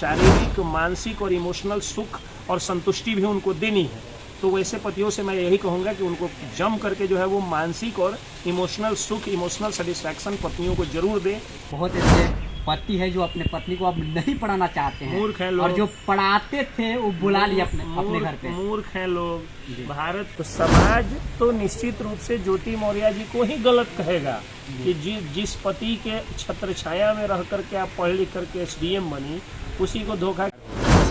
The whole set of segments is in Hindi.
शारीरिक, मानसिक और इमोशनल सुख और संतुष्टि भी उनको देनी है। तो वैसे पतियों से मैं यही कहूँगा कि उनको जम करके जो है वो मानसिक और इमोशनल सुख, इमोशनल सेटिस्फैक्शन पत्नियों को जरूर दें। बहुत ऐसे पति है जो अपने पत्नी को अब नहीं पढ़ाना चाहते हैं, मूर्ख हैं लोग, और जो पढ़ाते थे वो बुला लिया अपने घर पे। मूर्ख हैं लोग। भारत तो समाज तो निश्चित रूप से ज्योति मौर्य जी को ही गलत कहेगा कि जिस पति के छत्र छाया में रह करके आप पढ़ लिख करके SDM बनी, उसी को धोखा।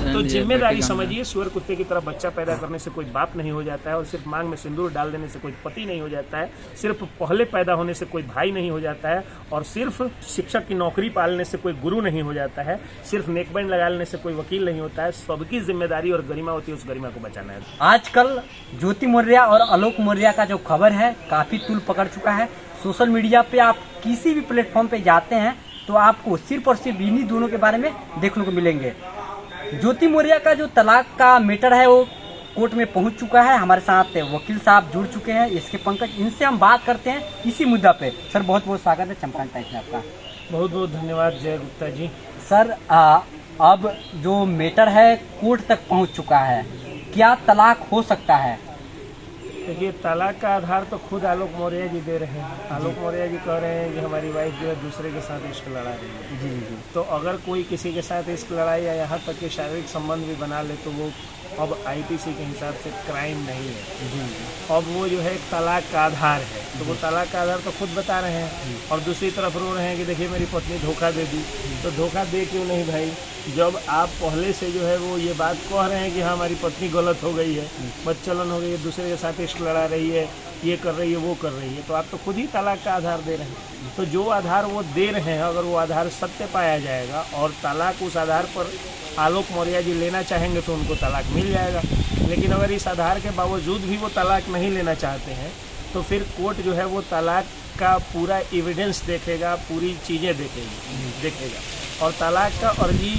तो जिम्मेदारी समझिए, सुअर कुत्ते की तरह बच्चा पैदा करने से कोई बाप नहीं हो जाता है, और सिर्फ मांग में सिंदूर डाल देने से कोई पति नहीं हो जाता है, सिर्फ पहले पैदा होने से कोई भाई नहीं हो जाता है, और सिर्फ शिक्षक की नौकरी पालने से कोई गुरु नहीं हो जाता है, सिर्फ नेकबैंड लगा लेने से कोई वकील नहीं होता है। सबकी जिम्मेदारी और गरिमा होती है, उस गरिमा को बचाना है। आजकल ज्योति मौर्य और आलोक मौर्य का जो खबर है काफी तूल पकड़ चुका है। सोशल मीडिया पे आप किसी भी प्लेटफॉर्म पे जाते हैं तो आपको सिर्फ और सिर्फ इन्हीं दोनों के बारे में देखने को मिलेंगे। ज्योति मौर्य का जो तलाक का मैटर है वो कोर्ट में पहुंच चुका है। हमारे साथ वकील साहब जुड़ चुके हैं, इसके पंकज, इनसे हम बात करते हैं इसी मुद्दा पे। सर बहुत बहुत स्वागत है चंपारण टाइम्स में आपका। बहुत बहुत धन्यवाद जय गुप्ता जी। सर अब जो मैटर है कोर्ट तक पहुंच चुका है, क्या तलाक हो सकता है? देखिए, तलाक का आधार तो खुद आलोक मौर्य जी दे रहे हैं। आलोक मौर्य जी कह रहे हैं कि हमारी वाइफ जो है दूसरे के साथ इश्क लड़ा रही है। जी जी। तो अगर कोई किसी के साथ इश्क लड़ाई या यहाँ तक कि शारीरिक संबंध भी बना ले तो वो अब IPC के हिसाब से क्राइम नहीं है। जी। अब वो जो है तलाक का आधार है, तो वो तलाक का आधार तो खुद बता रहे हैं, और दूसरी तरफ रो रहे हैं कि देखिए मेरी पत्नी धोखा दे दी। तो धोखा दे क्यों नहीं भाई? जब आप पहले से जो है वो ये बात कह रहे हैं कि हाँ हमारी पत्नी गलत हो गई है, बदचलन हो गई है, दूसरे के साथ इश्क लड़ा रही है, ये कर रही है, वो कर रही है, तो आप तो खुद ही तलाक का आधार दे रहे हैं। तो जो आधार वो दे रहे हैं, अगर वो आधार सत्य पाया जाएगा और तलाक उस आधार पर आलोक मौर्य जी लेना चाहेंगे तो उनको तलाक मिल जाएगा। लेकिन अगर इस आधार के बावजूद भी वो तलाक नहीं लेना चाहते हैं तो फिर कोर्ट जो है वो तलाक का पूरा एविडेंस देखेगा, पूरी चीज़ें देखेगा। और तलाक का अर्जी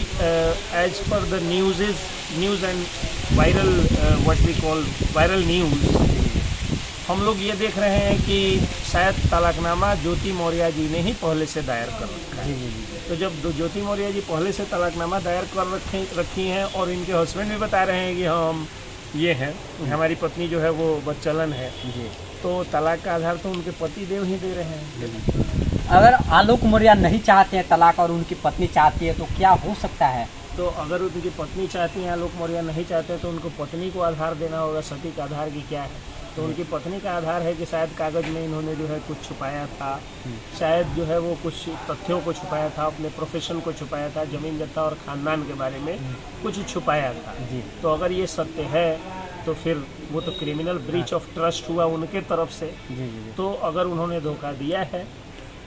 as per the news and viral what we call viral news, हम लोग ये देख रहे हैं कि शायद तलाकनामा ज्योति मौर्य जी ने ही पहले से दायर कर रखा है। तो जब ज्योति मौर्य जी पहले से तलाकनामा दायर कर रखी हैं और इनके हस्बैंड भी बता रहे हैं कि हम ये हैं, हमारी पत्नी जो है वो बदचलन है, तो तलाक का आधार तो उनके पति देव ही दे रहे हैं। अगर आलोक मौर्य नहीं चाहते हैं तलाक और उनकी पत्नी चाहती है तो क्या हो सकता है? तो अगर उनकी पत्नी चाहती है, आलोक मौर्य नहीं चाहते, तो उनको पत्नी को आधार देना होगा। सटीक आधार की क्या है? तो उनकी पत्नी का आधार है कि शायद कागज में इन्होंने जो है कुछ छुपाया था, शायद जो है वो कुछ तथ्यों को छुपाया था, अपने प्रोफेशन को छुपाया था, जमीन जत्था और खानदान के बारे में कुछ छुपाया था। तो अगर ये सत्य है तो फिर वो तो क्रिमिनल ब्रीच ऑफ ट्रस्ट हुआ उनके तरफ से। तो अगर उन्होंने धोखा दिया है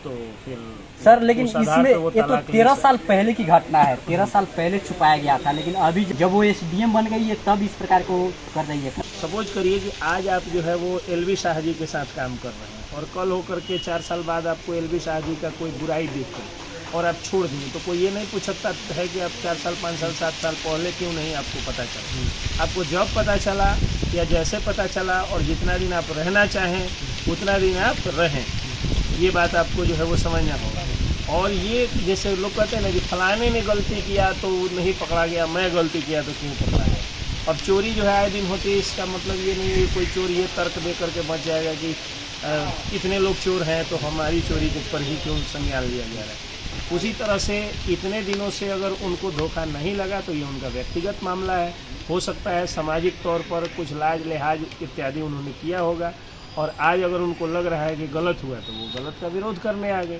तो फिर सर, लेकिन इसमें ये तो 13 साल पहले की घटना है, 13 साल पहले छुपाया गया था, लेकिन अभी जब वो SDM बन गई है तब इस प्रकार को कर रही है। सपोज करिए कि आज आप जो है वो LV शाह जी के साथ काम कर रहे हैं और कल होकर के 4 साल बाद आपको LV शाह जी का कोई बुराई देख कर और आप छोड़ दिए, तो कोई ये नहीं पूछ सकता है कि आप 4 साल 5 साल 7 साल पहले क्यों नहीं आपको पता चला। आपको जब पता चला या जैसे पता चला और जितना दिन आप रहना चाहें उतना दिन आप रहें, ये बात आपको जो है वो समझना होगा। और ये जैसे लोग कहते हैं ना कि फलाने ने गलती किया तो नहीं पकड़ा गया, मैं गलती किया तो क्यों पकड़ा गया। अब चोरी जो है आए दिन होती है, इसका मतलब ये नहीं है कोई चोरी ये तर्क दे करके बच जाएगा कि इतने लोग चोर हैं तो हमारी चोरी के ऊपर ही क्यों संज्ञान लिया जा रहा है। उसी तरह से इतने दिनों से अगर उनको धोखा नहीं लगा तो ये उनका व्यक्तिगत मामला है। हो सकता है सामाजिक तौर पर कुछ लाज लिहाज इत्यादि उन्होंने किया होगा, और आज अगर उनको लग रहा है कि गलत हुआ तो वो गलत का विरोध करने आ गए।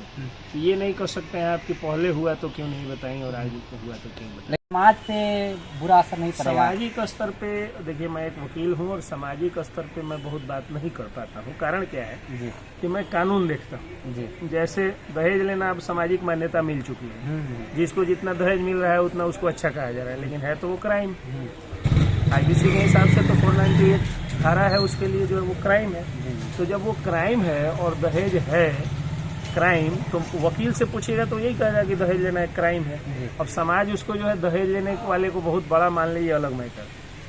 तो ये नहीं कर सकते हैं आप कि पहले हुआ तो क्यों नहीं बताएं और आज हुआ तो क्यों बताएं। समाज पे बुरा असर नहीं पड़ेगा? सामाजिक स्तर पे देखिए, मैं एक वकील हूँ और सामाजिक स्तर पे मैं बहुत बात नहीं कर पाता हूँ। कारण क्या है जी कि मैं कानून देखता हूँ जी। जैसे दहेज लेना अब सामाजिक मान्यता मिल चुकी है, जिसको जितना दहेज मिल रहा है उतना उसको अच्छा कहा जा रहा है, लेकिन है तो वो क्राइम। IPC के हिसाब से तो 498 धारा है, उसके लिए जो है वो क्राइम है। तो जब वो क्राइम है और दहेज है क्राइम, तो वकील से पूछेगा तो यही कहेगा कि दहेज लेना एक क्राइम है। अब समाज उसको जो है दहेज लेने वाले को बहुत बड़ा मान ले, ये अलग मैटर।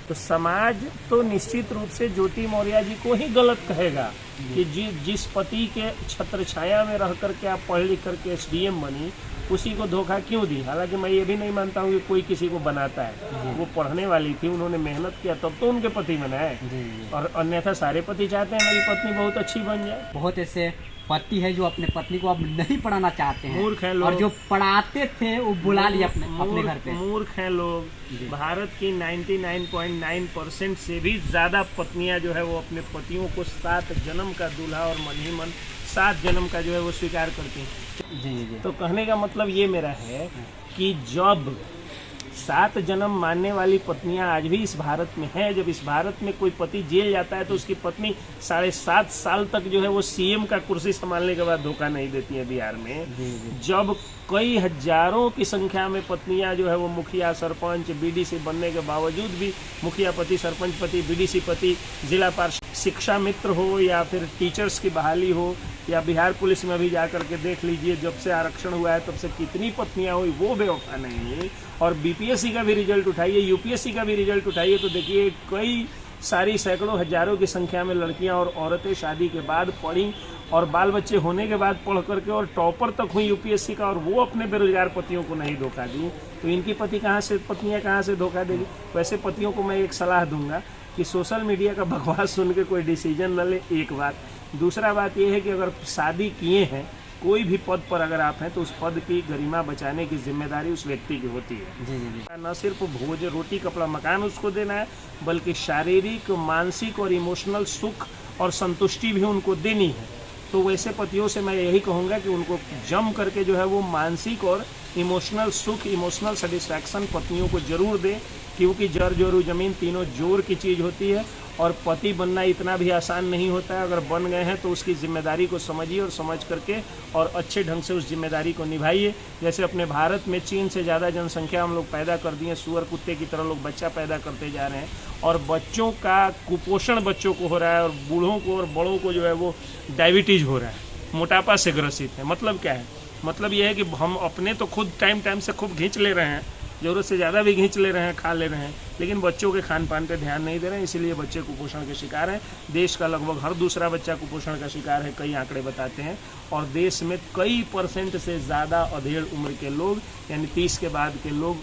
तो समाज तो निश्चित रूप से ज्योति मौर्य जी को ही गलत कहेगा कि जिस पति के छत्र छाया में रह करके आप पढ़ लिख करके SDM बनी, उसी को धोखा क्यों दी। हालांकि मैं ये भी नहीं मानता हूँ कि कोई किसी को बनाता है, वो पढ़ने वाली थी, उन्होंने मेहनत किया तब तो उनके पति बनाए, और अन्यथा सारे पति चाहते हैं मेरी पत्नी बहुत अच्छी बन जाए। बहुत ऐसे पति है जो अपने पत्नी को अब नहीं पढ़ाना चाहते हैं, मूर्ख हैं लोग, और जो पढ़ाते थे वो बुला लिया अपने घर पे। मूर्ख हैं लोग। भारत की 99.9% से भी ज्यादा पत्नियां जो है वो अपने पतियों को 7 जन्म का दूल्हा और मन ही मन 7 जन्म का जो है वो स्वीकार करती हैं। जी। तो कहने का मतलब ये मेरा है कि जब 7 जन्म मानने वाली पत्नियां आज भी इस भारत में हैं, जब इस भारत में कोई पति जेल जाता है तो उसकी पत्नी 7.5 साल तक जो है वो सीएम का कुर्सी संभालने के बाद धोखा नहीं देती है बिहार में। जब कई हजारों की संख्या में पत्नियां जो है वो मुखिया, सरपंच, बीडीसी बनने के बावजूद भी मुखिया पति, सरपंच पति, बीडीसी पति, जिला पार्षद, शिक्षा मित्र हो या फिर टीचर्स की बहाली हो, या बिहार पुलिस में भी जाकर के देख लीजिए, जब से आरक्षण हुआ है तब से कितनी पत्नियां हुई, वो बेवफा नहीं। और बीपीएससी का भी रिजल्ट उठाइए, यूपीएससी का भी रिजल्ट उठाइए, तो देखिए कई सारी सैकड़ों हजारों की संख्या में लड़कियां और औरतें शादी के बाद पढ़ी और बाल बच्चे होने के बाद पढ़ करके और टॉपर तक हुई यूपीएससी का, और वो अपने बेरोजगार पतियों को नहीं धोखा दी। तो इनकी पत्नियां कहाँ से धोखा देगी। वैसे पतियों को मैं एक सलाह दूंगा कि सोशल मीडिया का बकवास सुन के कोई डिसीजन न ले, एक बात। दूसरा बात यह है कि अगर शादी किए हैं, कोई भी पद पर अगर आप हैं, तो उस पद की गरिमा बचाने की जिम्मेदारी उस व्यक्ति की होती है। जी। न सिर्फ भोज, रोटी, कपड़ा, मकान उसको देना है, बल्कि शारीरिक, मानसिक और इमोशनल सुख और संतुष्टि भी उनको देनी है। तो वैसे पतियों से मैं यही कहूँगा कि उनको जम करके जो है वो मानसिक और इमोशनल सुख, इमोशनल सेटिस्फैक्शन पत्नियों को जरूर दें, क्योंकि जर जोरू जमीन तीनों जोर की चीज़ होती है, और पति बनना इतना भी आसान नहीं होता है। अगर बन गए हैं तो उसकी जिम्मेदारी को समझिए और समझ करके और अच्छे ढंग से उस जिम्मेदारी को निभाइए। जैसे अपने भारत में चीन से ज़्यादा जनसंख्या हम लोग पैदा कर दिए, सुअर कुत्ते की तरह लोग बच्चा पैदा करते जा रहे हैं, और बच्चों का कुपोषण बच्चों को हो रहा है, और बूढ़ों को और बड़ों को जो है वो डायबिटीज हो रहा है, मोटापा से ग्रसित है। मतलब क्या है? मतलब यह है कि हम अपने तो खुद टाइम से खूब खींच ले रहे हैं, ज़रूरत से ज़्यादा भी खींच ले रहे हैं, खा ले रहे हैं, लेकिन बच्चों के खान पान पे ध्यान नहीं दे रहे हैं, इसीलिए बच्चे कुपोषण के शिकार हैं। देश का लगभग हर दूसरा बच्चा कुपोषण का शिकार है, कई आंकड़े बताते हैं। और देश में कई % से ज़्यादा अधेड़ उम्र के लोग, यानी 30 के बाद के लोग